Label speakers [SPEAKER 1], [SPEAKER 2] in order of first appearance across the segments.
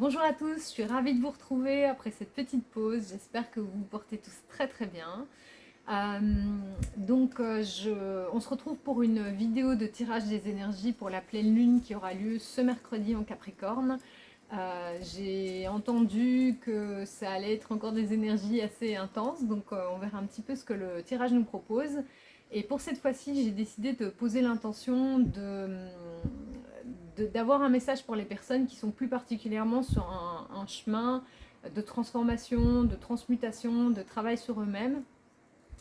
[SPEAKER 1] Bonjour à tous, je suis ravie de vous retrouver après cette petite pause. J'espère que vous vous portez tous très très bien. On se retrouve pour une vidéo de tirage des énergies pour la pleine lune qui aura lieu ce mercredi en Capricorne. J'ai entendu que ça allait être encore des énergies assez intenses, donc on verra un petit peu ce que le tirage nous propose. Et pour cette fois-ci, j'ai décidé de poser l'intention d'avoir un message pour les personnes qui sont plus particulièrement sur un chemin de transformation, de transmutation, de travail sur eux-mêmes.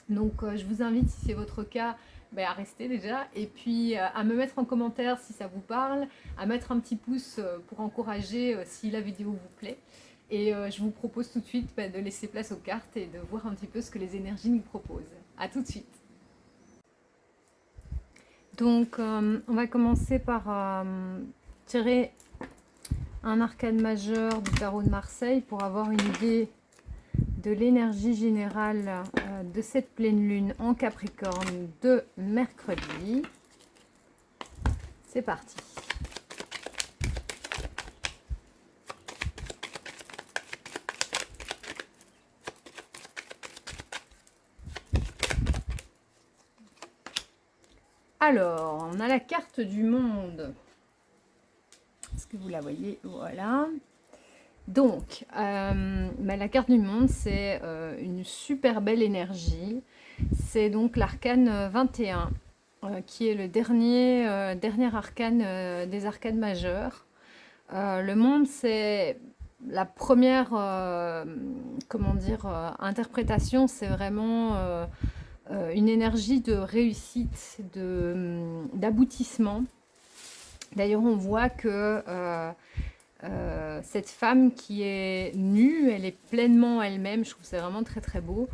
[SPEAKER 1] Donc je vous invite, si c'est votre cas, à rester déjà, et puis à me mettre en commentaire si ça vous parle, à mettre un petit pouce pour encourager si la vidéo vous plaît. Et je vous propose tout de suite de laisser place aux cartes et de voir un petit peu ce que les énergies nous proposent. A tout de suite. Donc on va commencer par tirer un arcane majeur du tarot de Marseille pour avoir une idée de l'énergie générale de cette pleine lune en Capricorne de mercredi. C'est parti. Alors, on a la carte du monde. Est-ce que vous la voyez? Voilà. Donc, la carte du monde, c'est une super belle énergie. C'est donc l'arcane 21, qui est le dernier arcane des arcanes majeurs. Le monde, c'est la première interprétation, c'est vraiment une énergie de réussite, d'aboutissement. D'ailleurs, on voit que cette femme qui est nue, elle est pleinement elle-même. Je trouve que c'est vraiment très très beau.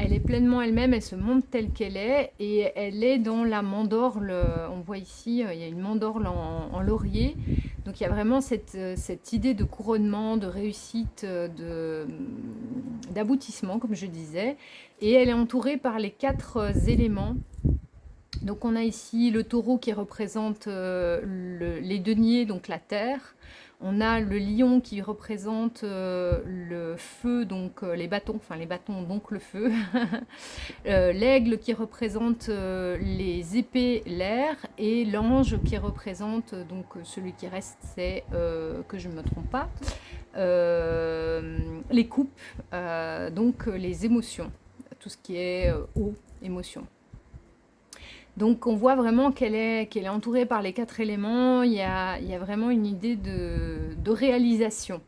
[SPEAKER 1] Elle est pleinement elle-même, elle se montre telle qu'elle est et elle est dans la mandorle. On voit ici, il y a une mandorle en laurier. Donc il y a vraiment cette idée de couronnement, de réussite, d'aboutissement, comme je disais. Et elle est entourée par les 4 éléments. Donc on a ici le taureau qui représente les deniers, donc la terre. On a le lion qui représente le feu, donc les bâtons, donc le feu. L'aigle qui représente les épées, l'air. Et l'ange qui représente, donc celui qui reste, c'est, que je ne me trompe pas, les coupes, donc les émotions, tout ce qui est eau, émotion. Donc on voit vraiment qu'elle est entourée par les 4 éléments. Il y a vraiment une idée de réalisation.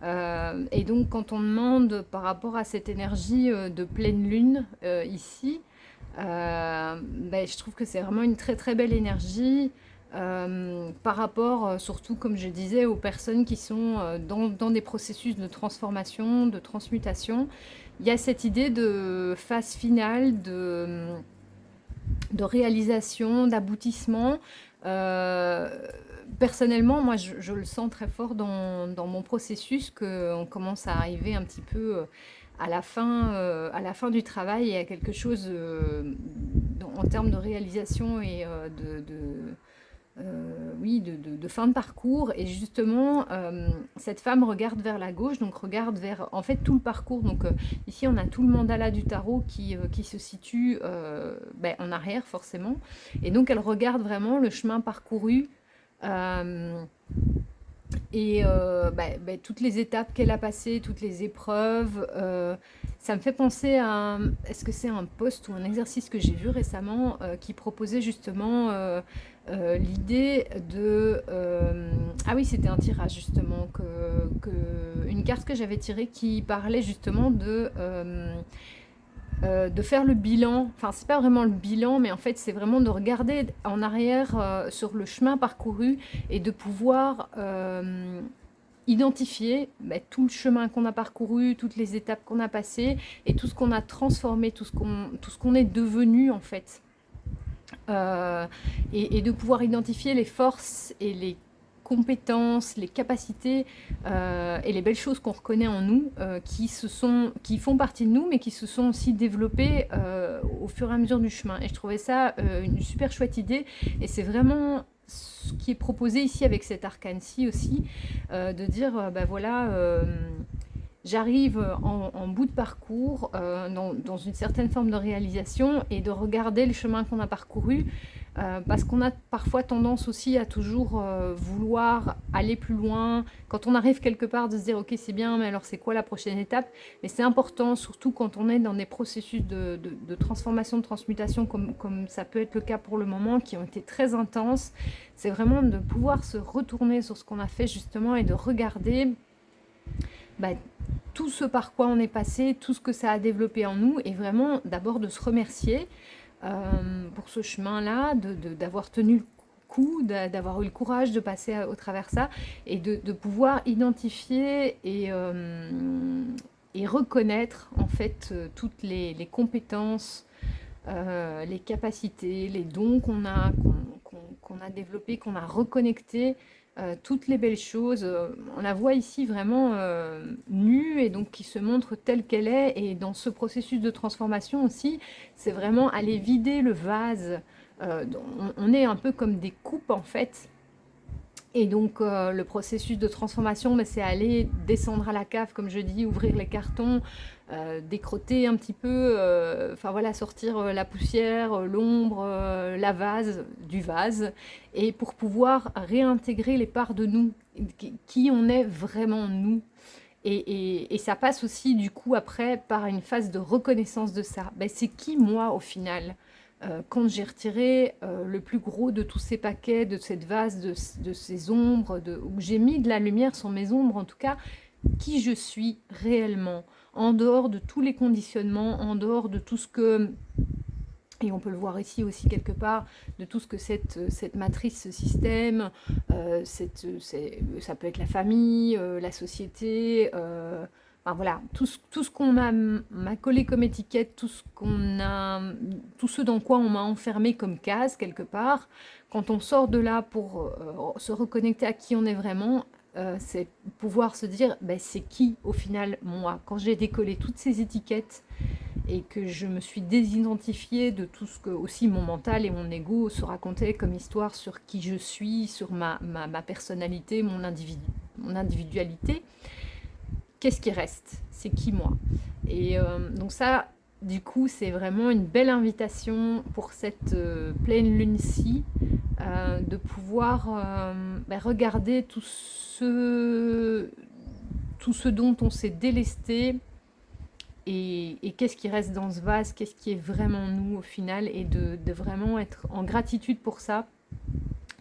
[SPEAKER 1] Et donc quand on demande par rapport à cette énergie de pleine lune ici, je trouve que c'est vraiment une très très belle énergie par rapport surtout, comme je disais, aux personnes qui sont dans des processus de transformation, de transmutation. Il y a cette idée de phase finale, de réalisation, d'aboutissement. Personnellement, moi, je le sens très fort dans mon processus, qu'on commence à arriver un petit peu à la fin du travail et à quelque chose en termes de réalisation et de fin de parcours. Et justement, cette femme regarde vers la gauche, donc regarde vers en fait tout le parcours. Donc ici on a tout le mandala du tarot qui se situe en arrière forcément, et donc elle regarde vraiment le chemin parcouru toutes les étapes qu'elle a passées, toutes les épreuves. Ça me fait penser à, est-ce que c'est un post ou un exercice que j'ai vu récemment qui proposait justement l'idée de... ah oui, c'était un tirage justement, une carte que j'avais tirée qui parlait justement de faire le bilan. Enfin, c'est pas vraiment le bilan, mais en fait, c'est vraiment de regarder en arrière sur le chemin parcouru et de pouvoir identifier tout le chemin qu'on a parcouru, toutes les étapes qu'on a passées et tout ce qu'on a transformé, tout ce qu'on est devenu en fait. Et de pouvoir identifier les forces et les compétences, les capacités et les belles choses qu'on reconnaît en nous, qui font partie de nous, mais qui se sont aussi développées au fur et à mesure du chemin. Et je trouvais ça une super chouette idée. Et c'est vraiment ce qui est proposé ici avec cet arcane-ci aussi, de dire, ben voilà, j'arrive en bout de parcours, dans une certaine forme de réalisation, et de regarder le chemin qu'on a parcouru, parce qu'on a parfois tendance aussi à toujours vouloir aller plus loin. Quand on arrive quelque part, de se dire ok c'est bien, mais alors c'est quoi la prochaine étape? Mais c'est important, surtout quand on est dans des processus de transformation, de transmutation, comme ça peut être le cas pour le moment, qui ont été très intenses. C'est vraiment de pouvoir se retourner sur ce qu'on a fait justement et de regarder tout ce par quoi on est passé, tout ce que ça a développé en nous, et vraiment d'abord de se remercier pour ce chemin-là, d'avoir tenu le coup, d'avoir eu le courage de passer au travers ça, et de pouvoir identifier et reconnaître en fait toutes les compétences, les capacités, les dons qu'on a développés, qu'on a reconnectés, toutes les belles choses. On la voit ici vraiment nue, et donc qui se montre telle qu'elle est. Et dans ce processus de transformation aussi, c'est vraiment aller vider le vase. On est un peu comme des coupes en fait. Et donc le processus de transformation, c'est aller descendre à la cave, comme je dis, ouvrir les cartons, décrotter un petit peu, enfin voilà, sortir la poussière, l'ombre, la vase, du vase, et pour pouvoir réintégrer les parts de nous, qui on est vraiment nous. Et ça passe aussi du coup après par une phase de reconnaissance de ça. Ben, c'est qui moi au final? Quand j'ai retiré le plus gros de tous ces paquets, de cette vase, de ces ombres, où j'ai mis de la lumière sur mes ombres, en tout cas, qui je suis réellement, en dehors de tous les conditionnements, en dehors de tout ce que, et on peut le voir ici aussi quelque part, de tout ce que cette matrice, ce système, ça peut être la famille, la société, enfin voilà, tout ce qu'on m'a collé comme étiquette, tout ce dans quoi on m'a enfermé comme case quelque part, quand on sort de là pour se reconnecter à qui on est vraiment, c'est pouvoir se dire, ben, c'est qui au final moi? Quand j'ai décollé toutes ces étiquettes, et que je me suis désidentifiée de tout ce que aussi mon mental et mon ego se racontaient comme histoire sur qui je suis, sur ma personnalité, mon individualité, qu'est-ce qui reste? C'est qui moi? Et donc ça, du coup, c'est vraiment une belle invitation pour cette pleine lune-ci, de pouvoir regarder tout ce dont on s'est délesté, et qu'est-ce qui reste dans ce vase, qu'est-ce qui est vraiment nous au final, et de vraiment être en gratitude pour ça,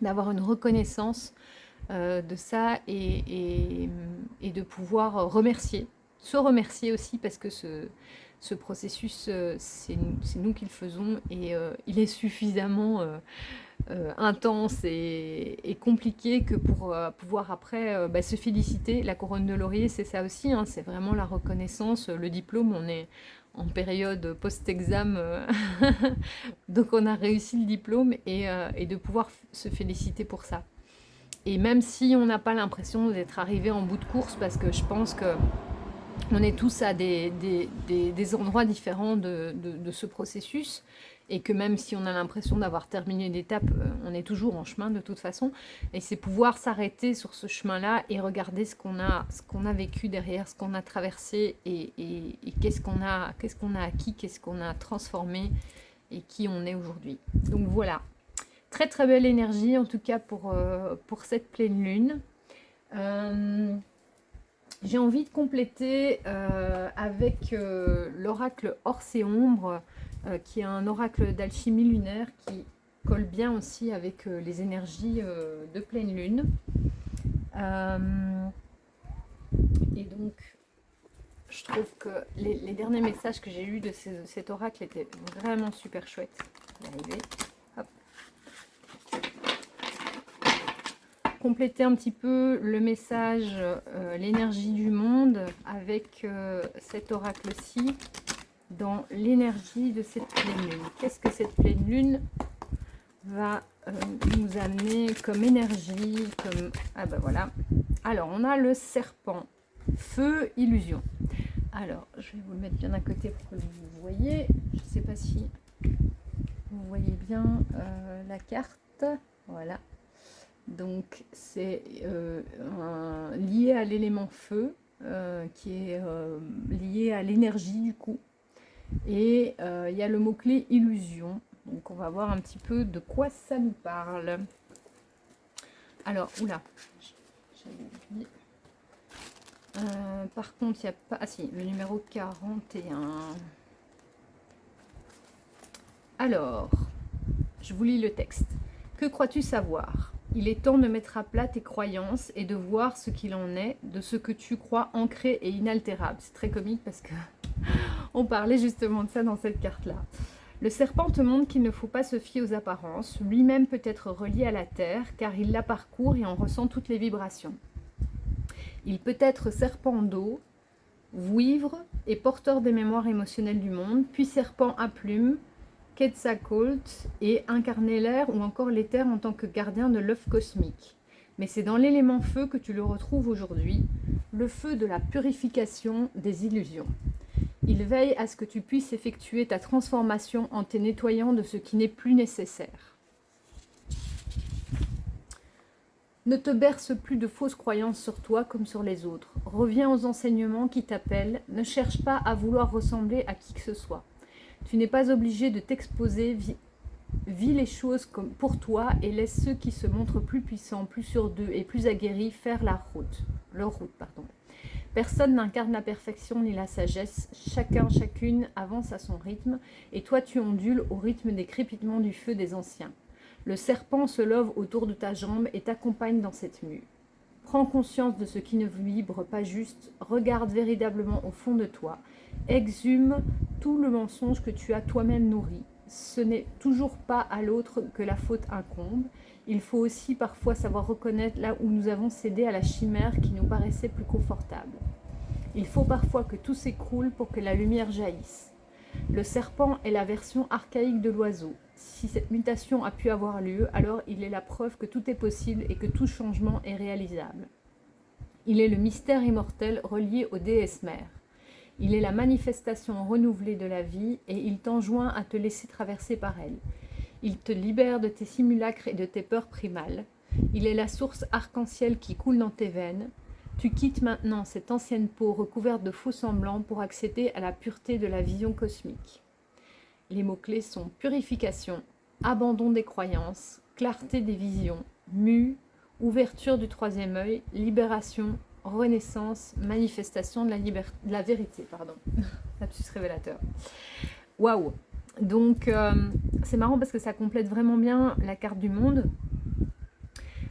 [SPEAKER 1] d'avoir une reconnaissance de ça, et de pouvoir remercier, se remercier aussi, parce que ce processus, c'est nous qui le faisons, et il est suffisamment intense et compliqué que pour pouvoir après se féliciter. La couronne de laurier, c'est ça aussi, hein, c'est vraiment la reconnaissance, le diplôme, on est en période post-examen, donc on a réussi le diplôme, et de pouvoir se féliciter pour ça. Et même si on n'a pas l'impression d'être arrivé en bout de course, parce que je pense que on est tous à des endroits différents de ce processus, et que même si on a l'impression d'avoir terminé une étape, on est toujours en chemin de toute façon, et c'est pouvoir s'arrêter sur ce chemin-là et regarder ce qu'on a vécu derrière, ce qu'on a traversé, et qu'est-ce qu'on a acquis, qu'est-ce qu'on a transformé, et qui on est aujourd'hui. Donc voilà, très très belle énergie en tout cas pour cette pleine lune. J'ai envie de compléter avec l'oracle Orse et Ombre, qui est un oracle d'alchimie lunaire qui colle bien aussi avec les énergies de pleine lune. Et donc, je trouve que les derniers messages que j'ai eus de cet oracle étaient vraiment super chouettes. On va y arriver. Hop. Compléter un petit peu le message, l'énergie du monde avec cet oracle-ci dans l'énergie de cette pleine lune. Qu'est-ce que cette pleine lune va nous amener comme énergie, comme... Ah ben voilà. Alors, on a le serpent, feu, illusion. Alors, je vais vous le mettre bien à côté pour que vous voyez. Je ne sais pas si vous voyez bien la carte. Voilà. Donc c'est lié à l'élément feu, qui est lié à l'énergie du coup. Et il y a le mot-clé illusion. Donc on va voir un petit peu de quoi ça nous parle. Alors, oula, j'avais oublié. Par contre, il n'y a pas... Ah si, le numéro 41. Alors, je vous lis le texte. Que crois-tu savoir? Il est temps de mettre à plat tes croyances et de voir ce qu'il en est de ce que tu crois ancré et inaltérable. C'est très comique parce que on parlait justement de ça dans cette carte-là. Le serpent te montre qu'il ne faut pas se fier aux apparences. Lui-même peut être relié à la terre car il la parcourt et en ressent toutes les vibrations. Il peut être serpent d'eau, vouivre et porteur des mémoires émotionnelles du monde, puis serpent à plumes, Quetzalcoatl et incarner l'air ou encore l'éther en tant que gardien de l'œuf cosmique. Mais c'est dans l'élément feu que tu le retrouves aujourd'hui, le feu de la purification des illusions. Il veille à ce que tu puisses effectuer ta transformation en te nettoyant de ce qui n'est plus nécessaire. Ne te berce plus de fausses croyances sur toi comme sur les autres. Reviens aux enseignements qui t'appellent. Ne cherche pas à vouloir ressembler à qui que ce soit. Tu n'es pas obligé de t'exposer. Vis les choses comme pour toi et laisse ceux qui se montrent plus puissants, plus sûrs d'eux et plus aguerris faire leur route. Personne n'incarne la perfection ni la sagesse. Chacune avance à son rythme et toi tu ondules au rythme des crépitements du feu des anciens. Le serpent se love autour de ta jambe et t'accompagne dans cette mue. Prends conscience de ce qui ne vibre pas juste, regarde véritablement au fond de toi, exhume tout le mensonge que tu as toi-même nourri. Ce n'est toujours pas à l'autre que la faute incombe. Il faut aussi parfois savoir reconnaître là où nous avons cédé à la chimère qui nous paraissait plus confortable. Il faut parfois que tout s'écroule pour que la lumière jaillisse. Le serpent est la version archaïque de l'oiseau. Si cette mutation a pu avoir lieu, alors il est la preuve que tout est possible et que tout changement est réalisable. Il est le mystère immortel relié aux déesses mères. Il est la manifestation renouvelée de la vie et il t'enjoint à te laisser traverser par elle. Il te libère de tes simulacres et de tes peurs primales. Il est la source arc-en-ciel qui coule dans tes veines. Tu quittes maintenant cette ancienne peau recouverte de faux semblants pour accéder à la pureté de la vision cosmique. Les mots-clés sont purification, abandon des croyances, clarté des visions, mue, ouverture du troisième œil, libération, renaissance, manifestation de la vérité. Lapsus révélateur. Waouh! Donc, c'est marrant parce que ça complète vraiment bien la carte du monde.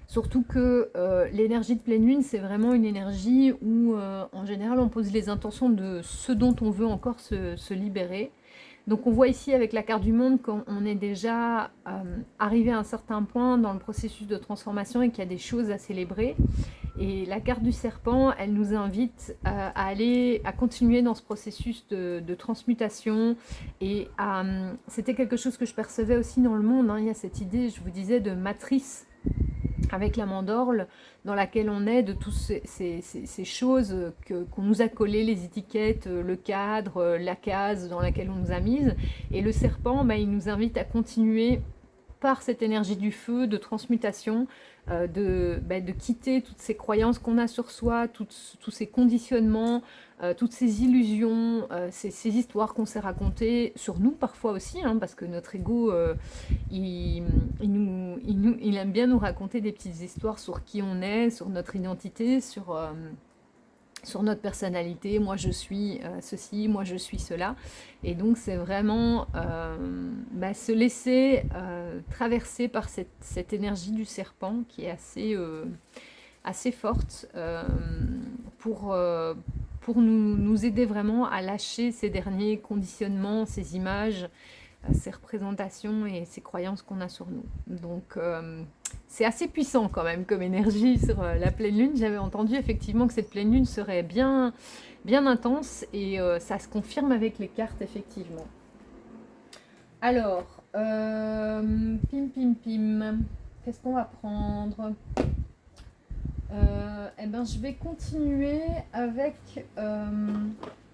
[SPEAKER 1] Surtout que l'énergie de pleine lune, c'est vraiment une énergie où, en général, on pose les intentions de ce dont on veut encore se libérer. Donc on voit ici avec la carte du monde qu'on est déjà arrivé à un certain point dans le processus de transformation et qu'il y a des choses à célébrer. Et la carte du serpent, elle nous invite à continuer dans ce processus de transmutation. Et c'était quelque chose que je percevais aussi dans le monde. Il y a cette idée, je vous disais, de matrice avec la mandorle dans laquelle on est, de toutes ces choses qu'on nous a collées, les étiquettes, le cadre, la case dans laquelle on nous a mise. Et le serpent, il nous invite à continuer par cette énergie du feu, de transmutation, de quitter toutes ces croyances qu'on a sur soi, tous ces conditionnements, toutes ces illusions, ces histoires qu'on s'est racontées sur nous parfois aussi, parce que notre ego, il aime bien nous raconter des petites histoires sur qui on est, sur notre identité, sur notre personnalité. Moi je suis ceci, moi je suis cela. Et donc c'est vraiment se laisser traverser par cette énergie du serpent qui est assez forte pour nous aider vraiment à lâcher ces derniers conditionnements, ces images, ces représentations et ces croyances qu'on a sur nous. Donc c'est assez puissant quand même comme énergie sur la pleine lune. J'avais entendu effectivement que cette pleine lune serait bien intense et ça se confirme avec les cartes effectivement. Alors, qu'est-ce qu'on va prendre? Je vais continuer avec...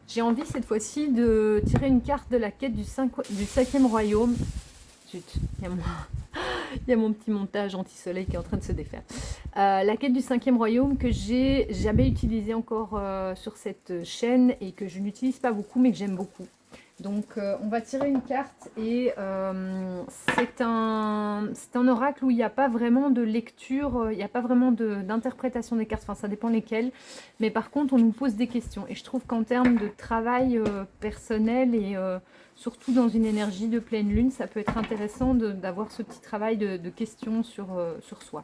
[SPEAKER 1] j'ai envie cette fois-ci de tirer une carte de la quête du 5e royaume. Zut, il y a Il y a mon petit montage anti-soleil qui est en train de se défaire. La quête du 5e royaume que j'ai jamais utilisé encore sur cette chaîne et que je n'utilise pas beaucoup mais que j'aime beaucoup. Donc on va tirer une carte et c'est un oracle où il n'y a pas vraiment de lecture, il n'y a pas vraiment d'interprétation des cartes, enfin ça dépend lesquelles, mais par contre on nous pose des questions et je trouve qu'en termes de travail personnel et surtout dans une énergie de pleine lune, ça peut être intéressant d'avoir ce petit travail de questions sur soi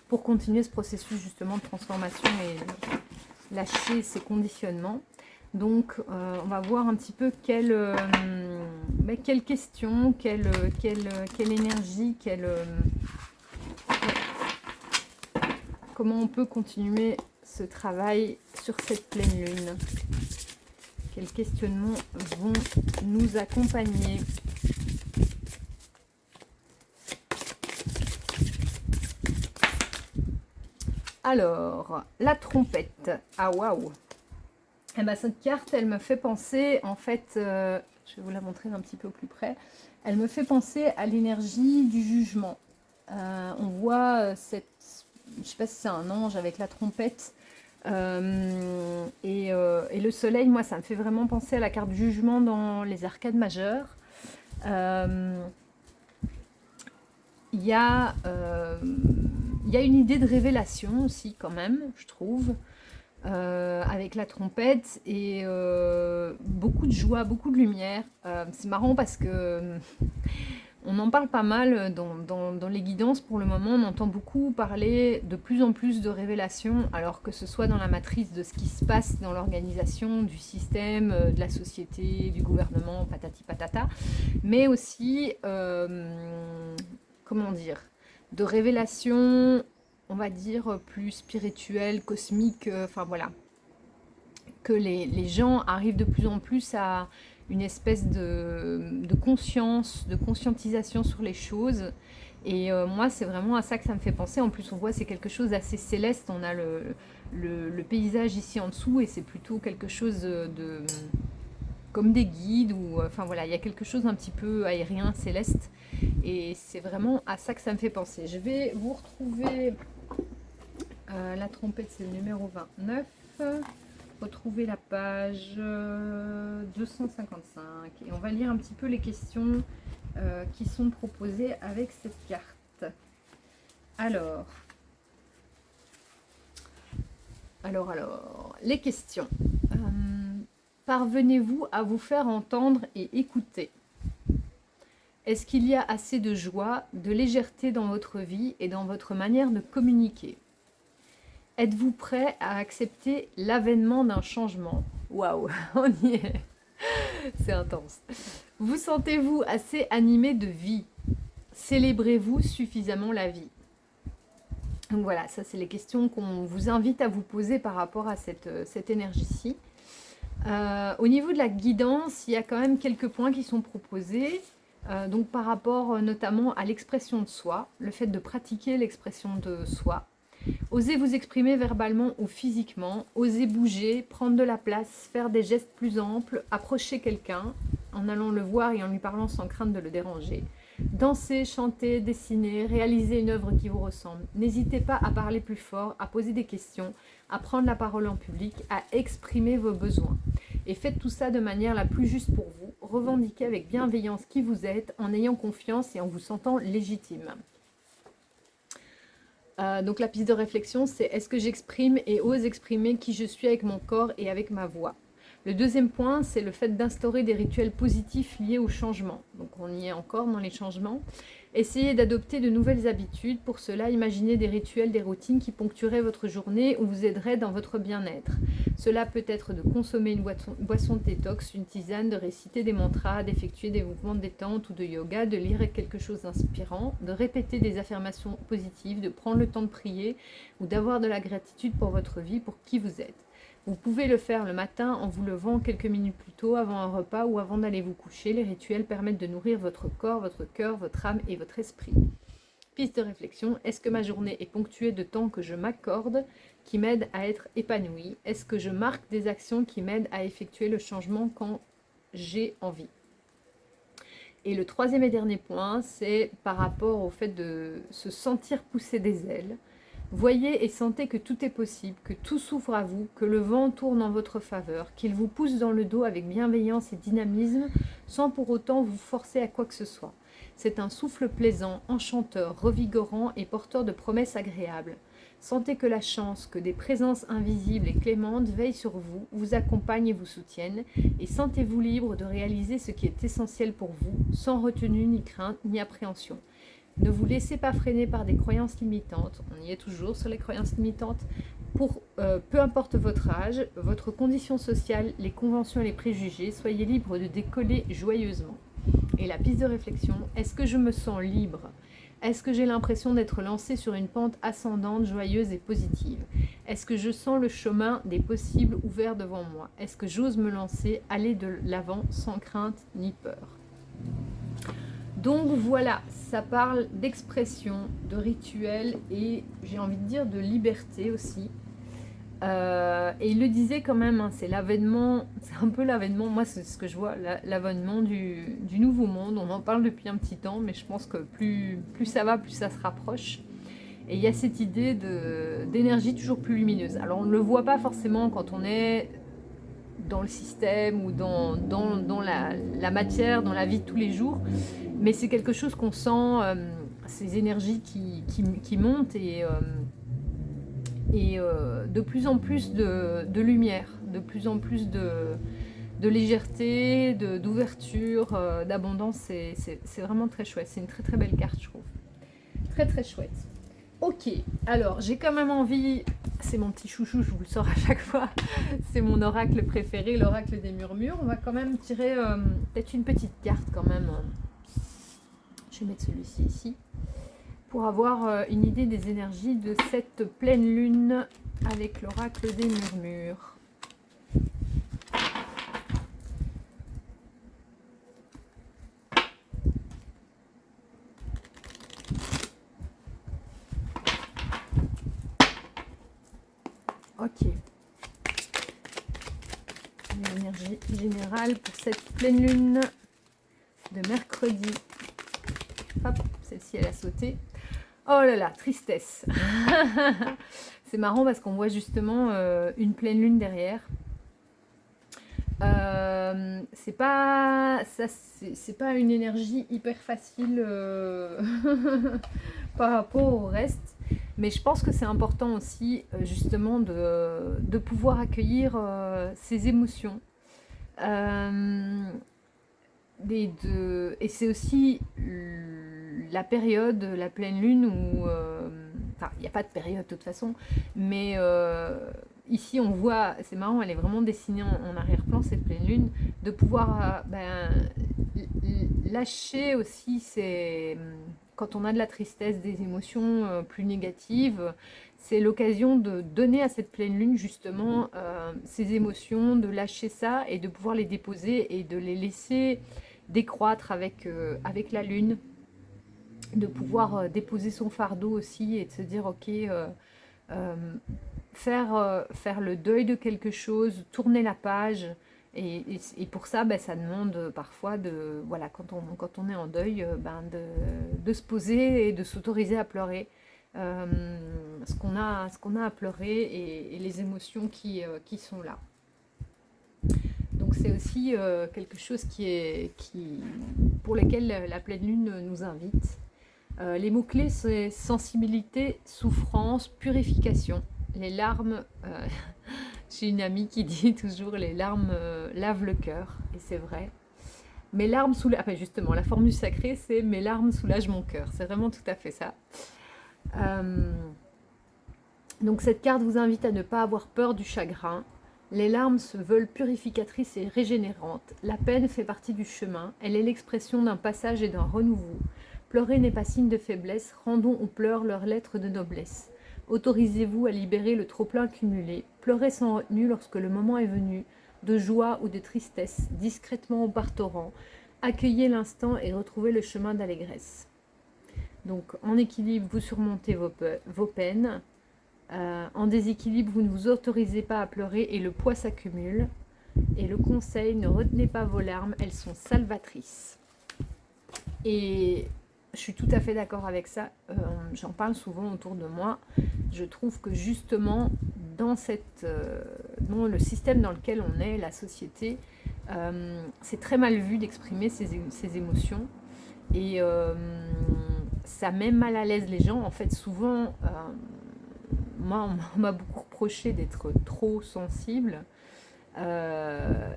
[SPEAKER 1] pour continuer ce processus justement de transformation et lâcher ces conditionnements. Donc, on va voir un petit peu quelle question, quelle énergie, comment on peut continuer ce travail sur cette pleine lune. Quels questionnements vont nous accompagner? Alors, la trompette. Ah, waouh! Eh ben, cette carte, elle me fait penser, en fait, je vais vous la montrer d'un petit peu plus près, elle me fait penser à l'énergie du jugement. On voit je ne sais pas si c'est un ange avec la trompette, et le soleil, moi, ça me fait vraiment penser à la carte du jugement dans les arcades majeures. Il y a une idée de révélation aussi, quand même, je trouve. Avec la trompette et beaucoup de joie, beaucoup de lumière. C'est marrant parce que on en parle pas mal dans les guidances pour le moment. On entend beaucoup parler de plus en plus de révélations, alors que ce soit dans la matrice de ce qui se passe dans l'organisation, du système, de la société, du gouvernement, patati patata, mais aussi, comment dire, de révélations, on va dire, plus spirituel, cosmique, enfin voilà, que les gens arrivent de plus en plus à une espèce de conscience, de conscientisation sur les choses. Et moi, c'est vraiment à ça que ça me fait penser. En plus, on voit c'est quelque chose d'assez céleste. On a le paysage ici en dessous et c'est plutôt quelque chose de comme des guides ou enfin voilà, il y a quelque chose d'un petit peu aérien, céleste. Et c'est vraiment à ça que ça me fait penser. Je vais vous retrouver la trompette, c'est le numéro 29. Retrouver la page 255. Et on va lire un petit peu les questions qui sont proposées avec cette carte. Alors, les questions. Parvenez-vous à vous faire entendre et écouter? Est-ce qu'il y a assez de joie, de légèreté dans votre vie et dans votre manière de communiquer? Êtes-vous prêt à accepter l'avènement d'un changement? Waouh, on y est. C'est intense. Vous sentez-vous assez animé de vie? Célébrez-vous suffisamment la vie? Donc voilà, ça c'est les questions qu'on vous invite à vous poser par rapport à cette énergie-ci. Au niveau de la guidance, il y a quand même quelques points qui sont proposés. Donc par rapport notamment à l'expression de soi, le fait de pratiquer l'expression de soi. Osez vous exprimer verbalement ou physiquement, osez bouger, prendre de la place, faire des gestes plus amples, approcher quelqu'un en allant le voir et en lui parlant sans crainte de le déranger. Danser, chanter, dessiner, réaliser une œuvre qui vous ressemble. N'hésitez pas à parler plus fort, à poser des questions, à prendre la parole en public, à exprimer vos besoins. Et faites tout ça de manière la plus juste pour vous. Revendiquez avec bienveillance qui vous êtes, en ayant confiance et en vous sentant légitime. Donc la piste de réflexion, c'est est-ce que j'exprime et ose exprimer qui je suis avec mon corps et avec ma voix? Le deuxième point, c'est le fait d'instaurer des rituels positifs liés au changement. Donc on y est encore dans les changements. Essayez d'adopter de nouvelles habitudes. Pour cela, imaginez des rituels, des routines qui ponctueraient votre journée ou vous aideraient dans votre bien-être. Cela peut être de consommer une boisson de détox, une tisane, de réciter des mantras, d'effectuer des mouvements de détente ou de yoga, de lire quelque chose d'inspirant, de répéter des affirmations positives, de prendre le temps de prier ou d'avoir de la gratitude pour votre vie, pour qui vous êtes. Vous pouvez le faire le matin en vous levant quelques minutes plus tôt, avant un repas ou avant d'aller vous coucher. Les rituels permettent de nourrir votre corps, votre cœur, votre âme et votre esprit. Piste de réflexion, est-ce que ma journée est ponctuée de temps que je m'accorde, qui m'aident à être épanouie? Est-ce que je marque des actions qui m'aident à effectuer le changement quand j'ai envie? Et le troisième et dernier point, c'est par rapport au fait de se sentir pousser des ailes. Voyez et sentez que tout est possible, que tout s'ouvre à vous, que le vent tourne en votre faveur, qu'il vous pousse dans le dos avec bienveillance et dynamisme, sans pour autant vous forcer à quoi que ce soit. C'est un souffle plaisant, enchanteur, revigorant et porteur de promesses agréables. Sentez que la chance, que des présences invisibles et clémentes veillent sur vous, vous accompagnent et vous soutiennent, et sentez-vous libre de réaliser ce qui est essentiel pour vous, sans retenue ni crainte ni appréhension. Ne vous laissez pas freiner par des croyances limitantes, on y est toujours sur les croyances limitantes, peu importe votre âge, votre condition sociale, les conventions et les préjugés, soyez libre de décoller joyeusement. Et la piste de réflexion, est-ce que je me sens libre ? Est-ce que j'ai l'impression d'être lancée sur une pente ascendante, joyeuse et positive ? Est-ce que je sens le chemin des possibles ouvert devant moi ? Est-ce que j'ose me lancer, aller de l'avant sans crainte ni peur ? Donc voilà, ça parle d'expression, de rituel et j'ai envie de dire de liberté aussi. Et il le disait quand même, hein, c'est l'avènement, c'est un peu l'avènement, moi c'est ce que je vois, l'avènement du nouveau monde. On en parle depuis un petit temps, mais je pense que plus ça va, plus ça se rapproche. Et il y a cette idée d'énergie toujours plus lumineuse. Alors on ne le voit pas forcément quand on est dans le système ou dans la matière, dans la vie de tous les jours, mais c'est quelque chose qu'on sent, ces énergies qui montent et de plus en plus de lumière, de plus en plus de légèreté, d'ouverture, d'abondance. C'est vraiment très chouette, c'est une très très belle carte, je trouve. Très très chouette. Ok, alors j'ai quand même envie, c'est mon petit chouchou, je vous le sors à chaque fois, c'est mon oracle préféré, l'oracle des murmures. On va quand même tirer peut-être une petite carte quand même. Je vais mettre celui-ci ici, pour avoir une idée des énergies de cette pleine lune avec l'oracle des murmures. Ok. L'énergie générale pour cette pleine lune de mercredi. Hop, celle-ci elle a sauté. Oh là là, tristesse. C'est marrant parce qu'on voit justement une pleine lune derrière. C'est pas une énergie hyper facile par rapport au reste, mais je pense que c'est important aussi justement de pouvoir accueillir ces émotions. Et c'est aussi la période, la pleine lune où... Enfin, il n'y a pas de période de toute façon, mais ici on voit, c'est marrant, elle est vraiment dessinée en arrière-plan, cette pleine lune, de pouvoir lâcher aussi quand on a de la tristesse, des émotions plus négatives, c'est l'occasion de donner à cette pleine lune justement ces émotions, de lâcher ça et de pouvoir les déposer et de les laisser décroître avec la lune, de pouvoir déposer son fardeau aussi et de se dire ok, faire le deuil de quelque chose, tourner la page. Et pour ça, ça demande parfois voilà, quand on est en deuil, de se poser et de s'autoriser à pleurer ce qu'on a à pleurer et les émotions qui sont là. Donc c'est aussi quelque chose pour lesquels la pleine lune nous invite. Les mots-clés, c'est sensibilité, souffrance, purification. Les larmes, j'ai une amie qui dit toujours les larmes lavent le cœur, et c'est vrai. Mes larmes soulagent, justement, la formule sacrée, c'est mes larmes soulagent mon cœur. C'est vraiment tout à fait ça. Donc cette carte vous invite à ne pas avoir peur du chagrin. Les larmes se veulent purificatrices et régénérantes. La peine fait partie du chemin. Elle est l'expression d'un passage et d'un renouveau. Pleurer n'est pas signe de faiblesse. Rendons aux pleurs leur lettre de noblesse. Autorisez-vous à libérer le trop-plein cumulé. Pleurez sans retenue lorsque le moment est venu, de joie ou de tristesse, discrètement ou par torrent. Accueillez l'instant et retrouvez le chemin d'allégresse. Donc en équilibre, vous surmontez vos peines. En déséquilibre, vous ne vous autorisez pas à pleurer et le poids s'accumule. Et le conseil, ne retenez pas vos larmes, elles sont salvatrices. Et je suis tout à fait d'accord avec ça. J'en parle souvent autour de moi. Je trouve que justement, dans le système dans lequel on est, la société, c'est très mal vu d'exprimer ses émotions. Et ça met mal à l'aise les gens. En fait, souvent, moi, on m'a beaucoup reproché d'être trop sensible, euh,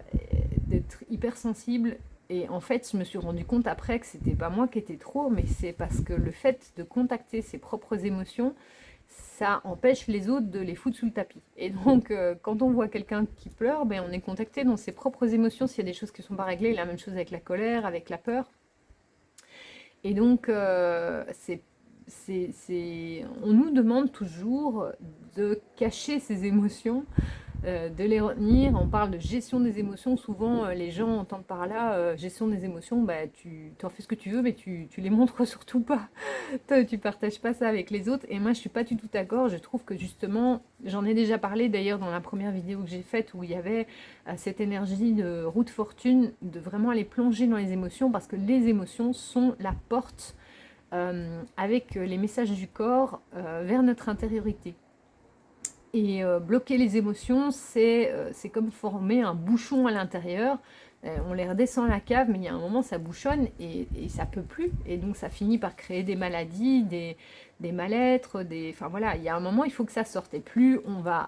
[SPEAKER 1] d'être hypersensible. Et en fait, je me suis rendu compte après que c'était pas moi qui étais trop, mais c'est parce que le fait de contacter ses propres émotions, ça empêche les autres de les foutre sous le tapis. Et donc, quand on voit quelqu'un qui pleure, ben, on est contacté dans ses propres émotions s'il y a des choses qui ne sont pas réglées. La même chose avec la colère, avec la peur. Et donc, on nous demande toujours de cacher ses émotions, de les retenir. On parle de gestion des émotions. Souvent, les gens entendent par là gestion des émotions. Bah, tu en fais ce que tu veux, mais tu les montres surtout pas. Toi, tu partages pas ça avec les autres. Et moi, je suis pas du tout d'accord. Je trouve que justement, j'en ai déjà parlé d'ailleurs dans la première vidéo que j'ai faite où il y avait cette énergie de roue de fortune, de vraiment aller plonger dans les émotions parce que les émotions sont la porte avec les messages du corps vers notre intériorité. Et bloquer les émotions, c'est comme former un bouchon à l'intérieur. On les redescend à la cave, mais il y a un moment, ça bouchonne et ça peut plus. Et donc, ça finit par créer des maladies, des mal-être, enfin voilà, il y a un moment, il faut que ça sorte. Et plus on va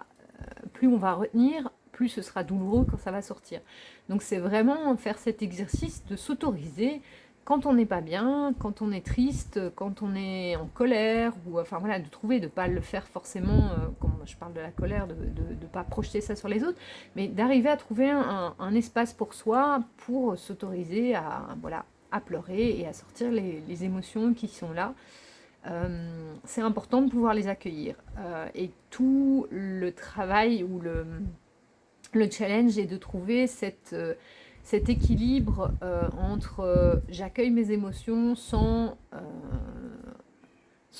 [SPEAKER 1] retenir, plus ce sera douloureux quand ça va sortir. Donc, c'est vraiment faire cet exercice de s'autoriser quand on n'est pas bien, quand on est triste, quand on est en colère, ou enfin voilà, de trouver, de ne pas le faire forcément, quand je parle de la colère, de ne pas projeter ça sur les autres, mais d'arriver à trouver un espace pour soi, pour s'autoriser voilà, à pleurer et à sortir les émotions qui sont là. C'est important de pouvoir les accueillir. Et tout le travail ou le challenge est de trouver cet équilibre entre j'accueille mes émotions sans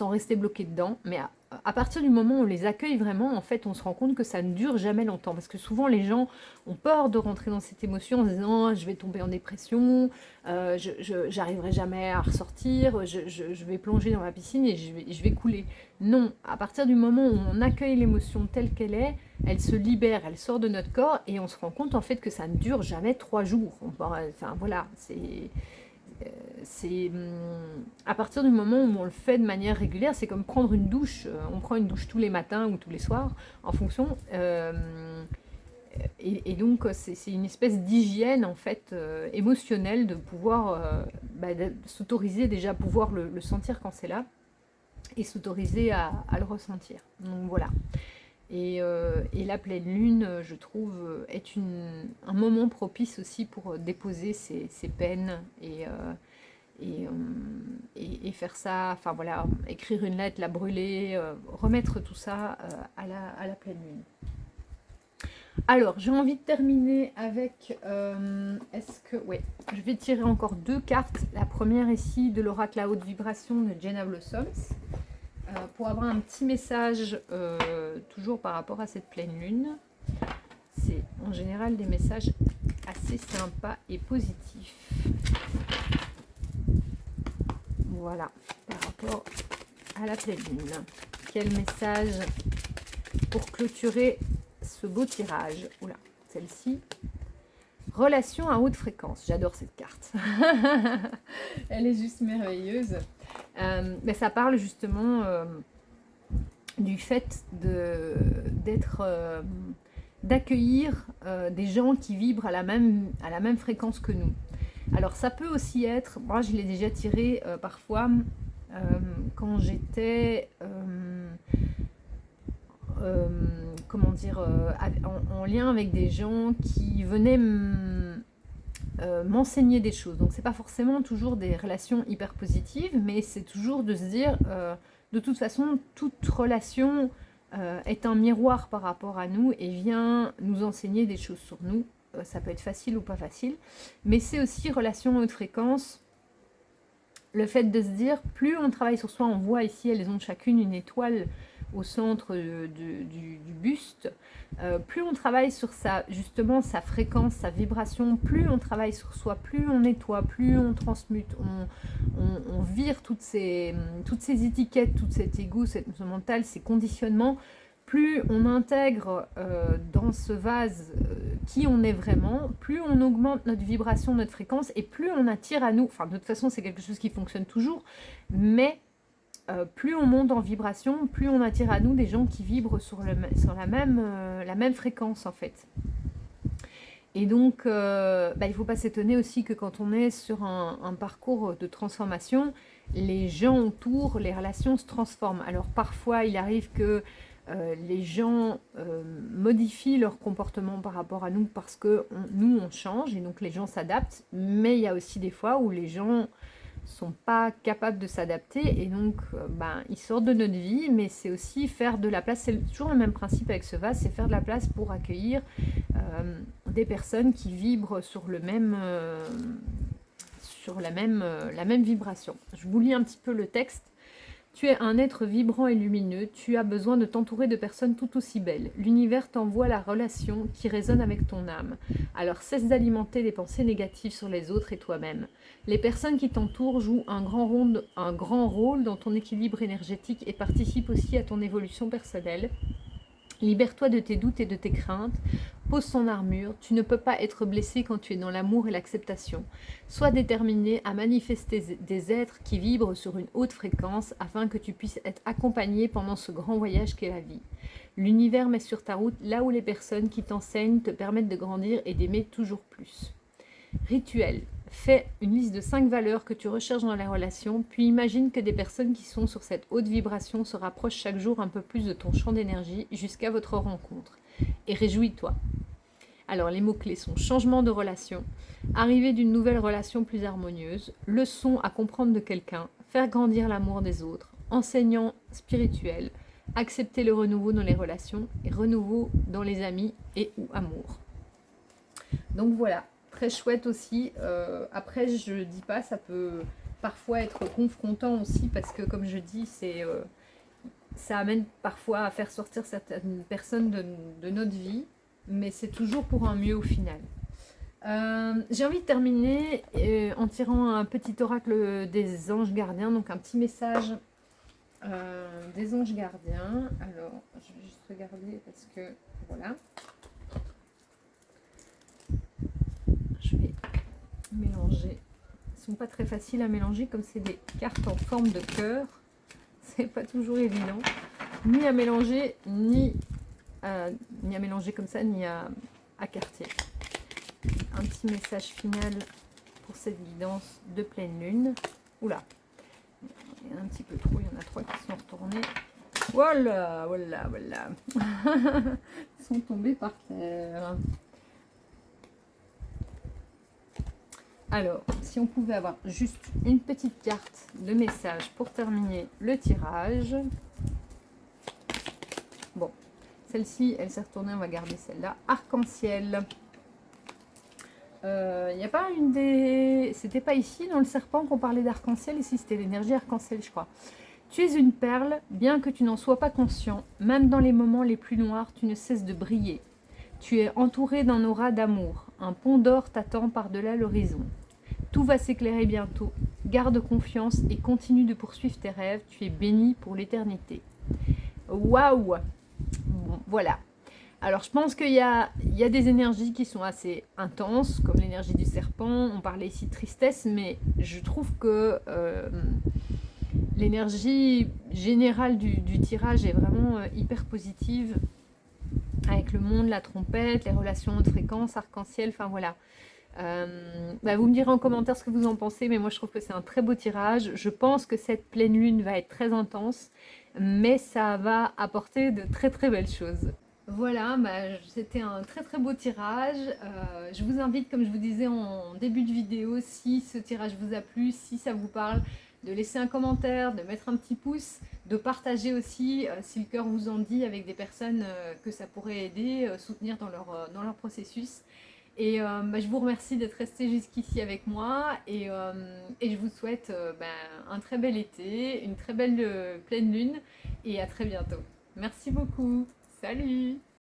[SPEAKER 1] rester bloqué dedans, mais à partir du moment où on les accueille vraiment, en fait, on se rend compte que ça ne dure jamais longtemps, parce que souvent les gens ont peur de rentrer dans cette émotion en se disant oh, je vais tomber en dépression, j'arriverai jamais à ressortir, je vais plonger dans la piscine et je vais couler. Non, à partir du moment où on accueille l'émotion telle qu'elle est, elle se libère, elle sort de notre corps et on se rend compte en fait que ça ne dure jamais 3 jours. Enfin voilà, c'est à partir du moment où on le fait de manière régulière, c'est comme prendre une douche. On prend une douche tous les matins ou tous les soirs, en fonction. Et donc, c'est une espèce d'hygiène en fait émotionnelle de pouvoir s'autoriser déjà à pouvoir le sentir quand c'est là et s'autoriser à le ressentir. Donc voilà. Et la pleine lune, je trouve, est un moment propice aussi pour déposer ses peines et faire ça, enfin voilà, écrire une lettre, la brûler, remettre tout ça à la pleine lune. Alors, j'ai envie de terminer avec, ouais, je vais tirer encore 2 cartes. La première ici, de l'oracle à haute vibration de Jenna Blossoms. Pour avoir un petit message toujours par rapport à cette pleine lune. C'est en général des messages assez sympas et positifs. Voilà, par rapport à la pleine lune. Quel message pour clôturer ce beau tirage? Oula, celle-ci. Relation à haute fréquence. J'adore cette carte. Elle est juste merveilleuse. Mais ça parle justement du fait d'accueillir des gens qui vibrent à la même fréquence que nous. Alors ça peut aussi être, moi je l'ai déjà tiré parfois quand j'étais comment dire, en lien avec des gens qui venaient m'enseigner des choses. Donc c'est pas forcément toujours des relations hyper positives, mais c'est toujours de se dire de toute façon toute relation est un miroir par rapport à nous et vient nous enseigner des choses sur nous. Ça peut être facile ou pas facile, mais c'est aussi relation haute fréquence. Le fait de se dire, plus on travaille sur soi, on voit ici, elles ont chacune une étoile au centre du buste, plus on travaille sur justement sa fréquence, sa vibration, plus on travaille sur soi, plus on nettoie, plus on transmute, on vire toutes ces étiquettes, tout cet ego, ce mental, ces conditionnements, plus on intègre dans ce vase qui on est vraiment, plus on augmente notre vibration, notre fréquence, et plus on attire à nous, enfin de toute façon c'est quelque chose qui fonctionne toujours, mais plus on monte en vibration, plus on attire à nous des gens qui vibrent sur la même fréquence en fait. Et donc, il ne faut pas s'étonner aussi que quand on est sur un parcours de transformation, les gens autour, les relations se transforment. Alors parfois, il arrive que les gens modifient leur comportement par rapport à nous parce que nous, on change et donc les gens s'adaptent. Mais il y a aussi des fois où les gens sont pas capables de s'adapter et donc ils sortent de notre vie, mais c'est aussi faire de la place. C'est toujours le même principe avec ce vase, c'est faire de la place pour accueillir des personnes qui vibrent sur la même vibration. Je vous lis un petit peu le texte. Tu es un être vibrant et lumineux, tu as besoin de t'entourer de personnes tout aussi belles. L'univers t'envoie la relation qui résonne avec ton âme. Alors cesse d'alimenter des pensées négatives sur les autres et toi-même. Les personnes qui t'entourent jouent un grand rôle dans ton équilibre énergétique et participent aussi à ton évolution personnelle. Libère-toi de tes doutes et de tes craintes. Pose ton armure. Tu ne peux pas être blessé quand tu es dans l'amour et l'acceptation. Sois déterminé à manifester des êtres qui vibrent sur une haute fréquence afin que tu puisses être accompagné pendant ce grand voyage qu'est la vie. L'univers met sur ta route là où les personnes qui t'enseignent te permettent de grandir et d'aimer toujours plus. Rituel. Fais une liste de 5 valeurs que tu recherches dans les relations, puis imagine que des personnes qui sont sur cette haute vibration se rapprochent chaque jour un peu plus de ton champ d'énergie jusqu'à votre rencontre. Et réjouis-toi. Alors les mots-clés sont changement de relation, arrivée d'une nouvelle relation plus harmonieuse, leçon à comprendre de quelqu'un, faire grandir l'amour des autres, enseignant spirituel, accepter le renouveau dans les relations et renouveau dans les amis et ou amour. Donc voilà. Très chouette aussi. Après, je dis pas, ça peut parfois être confrontant aussi parce que, comme je dis, ça amène parfois à faire sortir certaines personnes de notre vie, mais c'est toujours pour un mieux au final. J'ai envie de terminer en tirant un petit oracle des anges gardiens, donc un petit message des anges gardiens. Alors, je vais juste regarder parce que voilà. Je vais mélanger. Ils sont pas très faciles à mélanger comme c'est des cartes en forme de cœur. C'est pas toujours évident. Ni à mélanger, ni à mélanger comme ça, ni à quartier. Un petit message final pour cette guidance de pleine lune. Oula, il y en a un petit peu trop, il y en a 3 qui sont retournés. Voilà, voilà, voilà. Ils sont tombés par terre. Alors, si on pouvait avoir juste une petite carte de message pour terminer le tirage. Bon, celle-ci, elle s'est retournée, on va garder celle-là. Arc-en-ciel. Il n'y a pas une des... C'était pas ici, dans le serpent, qu'on parlait d'arc-en-ciel. Ici, c'était l'énergie arc-en-ciel, je crois. Tu es une perle, bien que tu n'en sois pas conscient. Même dans les moments les plus noirs, tu ne cesses de briller. Tu es entouré d'un aura d'amour. Un pont d'or t'attend par-delà l'horizon. Tout va s'éclairer bientôt. Garde confiance et continue de poursuivre tes rêves. Tu es béni pour l'éternité. Waouh! Bon, voilà. Alors, je pense qu'il y a des énergies qui sont assez intenses, comme l'énergie du serpent. On parlait ici de tristesse, mais je trouve que l'énergie générale du tirage est vraiment hyper positive. Avec le monde, la trompette, les relations haute fréquence, arc-en-ciel, enfin voilà. Vous me direz en commentaire ce que vous en pensez, mais moi je trouve que c'est un très beau tirage. Je pense que cette pleine lune va être très intense, mais ça va apporter de très très belles choses. Voilà, c'était un très très beau tirage. Je vous invite, comme je vous disais en début de vidéo, si ce tirage vous a plu, si ça vous parle, de laisser un commentaire, de mettre un petit pouce, de partager aussi si le cœur vous en dit avec des personnes que ça pourrait aider, soutenir dans leur processus. Et je vous remercie d'être resté jusqu'ici avec moi et je vous souhaite un très bel été, une très belle pleine lune et à très bientôt. Merci beaucoup. Salut!